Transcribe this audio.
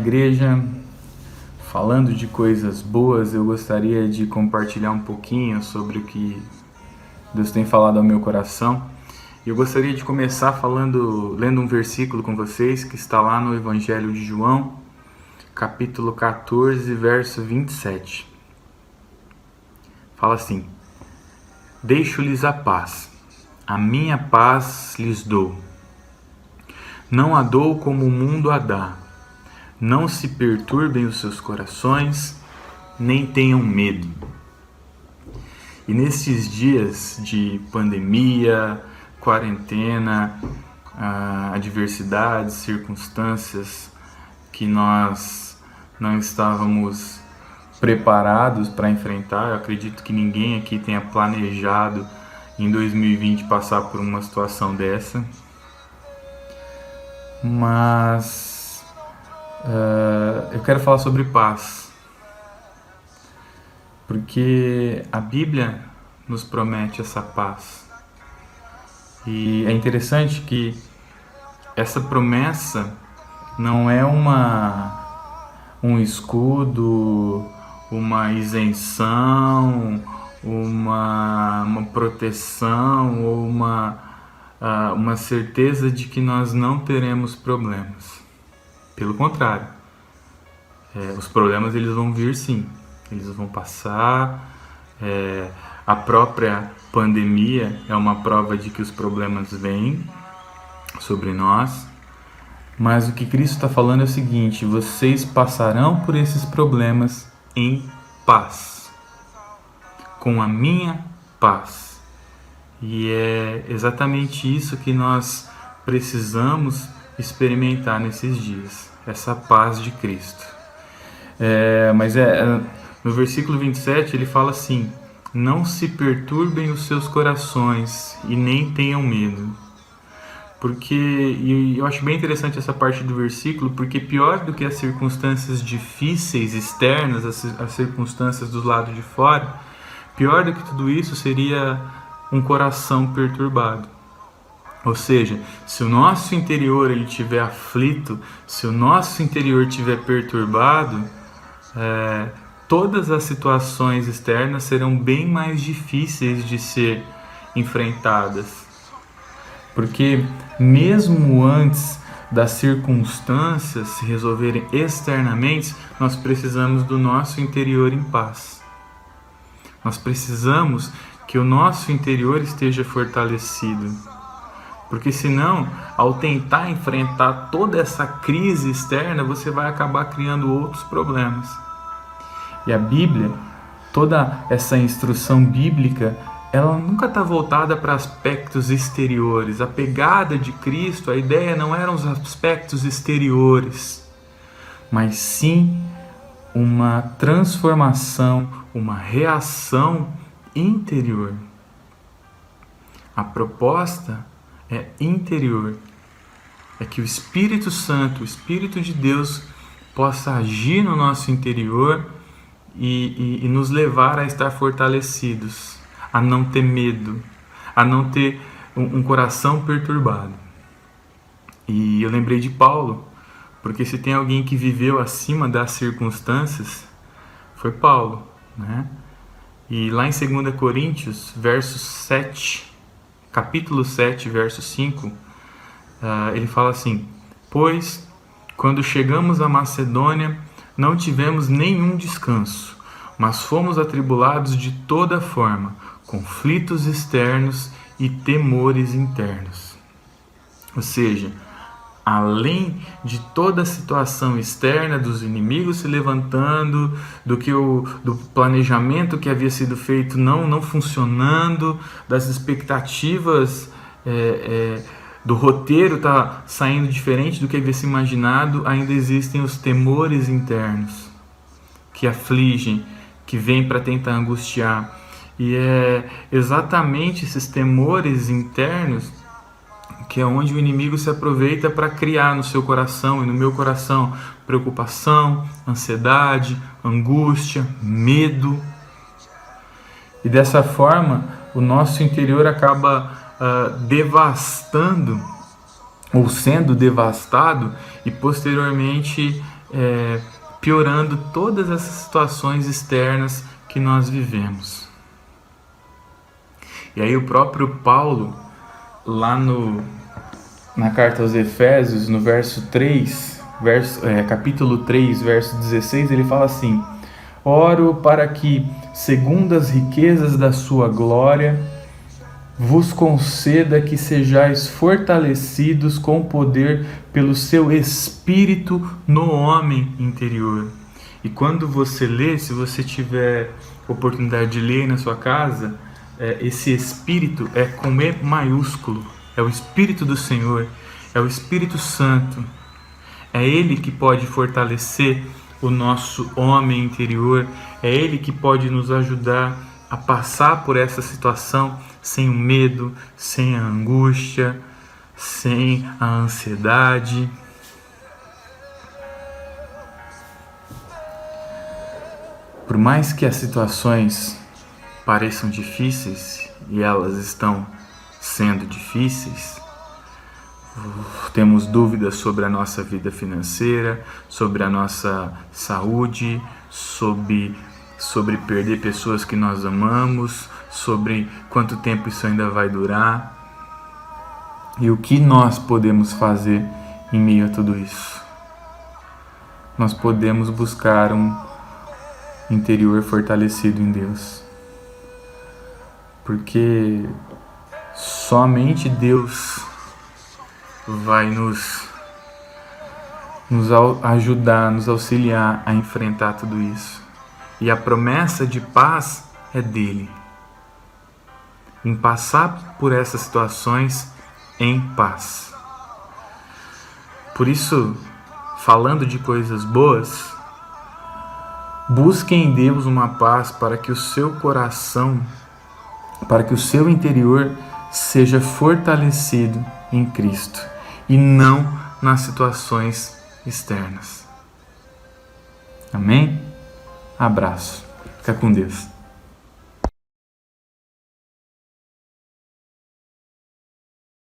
igreja. Falando de coisas boas, eu gostaria de compartilhar um pouquinho sobre o que Deus tem falado ao meu coração. Eu gostaria de começar lendo um versículo com vocês que está lá no Evangelho de João, capítulo 14, verso 27. Fala assim: Deixo-lhes a paz, a minha paz lhes dou. Não a dou como o mundo a dá. Não se perturbem os seus corações, nem tenham medo. E nesses dias de pandemia, quarentena, adversidades, circunstâncias que nós não estávamos preparados para enfrentar, eu acredito que ninguém aqui tenha planejado em 2020 passar por uma situação dessa, mas eu quero falar sobre paz, porque a Bíblia nos promete essa paz. E é interessante que essa promessa não é um escudo, uma isenção, uma proteção ou uma certeza de que nós não teremos problemas. Pelo contrário, os problemas eles vão vir sim, eles vão passar. A própria pandemia é uma prova de que os problemas vêm sobre nós, mas o que Cristo está falando é o seguinte: vocês passarão por esses problemas em paz, com a minha paz. E é exatamente isso que nós precisamos experimentar nesses dias, essa paz de Cristo. No versículo 27 ele fala assim: não se perturbem os seus corações e nem tenham medo. E eu acho bem interessante essa parte do versículo, porque pior do que as circunstâncias difíceis externas, as circunstâncias do lado de fora, pior do que tudo isso seria um coração perturbado. Ou seja, se o nosso interior ele estiver aflito, se o nosso interior estiver perturbado, todas as situações externas serão bem mais difíceis de ser enfrentadas. Porque mesmo antes das circunstâncias se resolverem externamente, nós precisamos do nosso interior em paz. Nós precisamos que o nosso interior esteja fortalecido. Porque senão, ao tentar enfrentar toda essa crise externa, você vai acabar criando outros problemas. E a Bíblia, toda essa instrução bíblica, ela nunca está voltada para aspectos exteriores. A pegada de Cristo, a ideia não eram os aspectos exteriores, mas sim uma transformação, uma reação interior. A proposta é interior, é que o Espírito Santo, o Espírito de Deus, possa agir no nosso interior e nos levar a estar fortalecidos, a não ter medo, a não ter um coração perturbado. E eu lembrei de Paulo, porque se tem alguém que viveu acima das circunstâncias, foi Paulo, né? E lá em 2 Coríntios, capítulo 7, verso 5, ele fala assim: pois, quando chegamos à Macedônia, não tivemos nenhum descanso, mas fomos atribulados de toda forma, conflitos externos e temores internos. Ou seja, além de toda a situação externa dos inimigos se levantando, do planejamento que havia sido feito não funcionando, das expectativas do roteiro tá saindo diferente do que havia se imaginado, ainda existem os temores internos que afligem, que vêm para tentar angustiar. E é exatamente esses temores internos que é onde o inimigo se aproveita para criar no seu coração e no meu coração preocupação, ansiedade, angústia, medo. E dessa forma, o nosso interior acaba devastando ou sendo devastado e posteriormente piorando todas essas situações externas que nós vivemos. E aí o próprio Paulo, lá na carta aos Efésios, no verso 3, capítulo 3, verso 16, ele fala assim: oro para que, segundo as riquezas da sua glória, vos conceda que sejais fortalecidos com poder pelo seu Espírito no homem interior. E quando você lê, se você tiver oportunidade de ler na sua casa, esse Espírito é com E maiúsculo, é o Espírito do Senhor, é o Espírito Santo. É Ele que pode fortalecer o nosso homem interior, é Ele que pode nos ajudar a passar por essa situação sem o medo, sem a angústia, sem a ansiedade. Por mais que as situações pareçam difíceis, e elas estão sendo difíceis, temos dúvidas sobre a nossa vida financeira, sobre a nossa saúde, sobre perder pessoas que nós amamos, sobre quanto tempo isso ainda vai durar e o que nós podemos fazer em meio a tudo isso. Nós podemos buscar um interior fortalecido em Deus, porque somente Deus vai nos ajudar, nos auxiliar a enfrentar tudo isso. E a promessa de paz é dele, em passar por essas situações em paz. Por isso, falando de coisas boas, busque em Deus uma paz para que o seu coração, para que o seu interior seja fortalecido em Cristo e não nas situações externas. Amém? Abraço. Fica com Deus.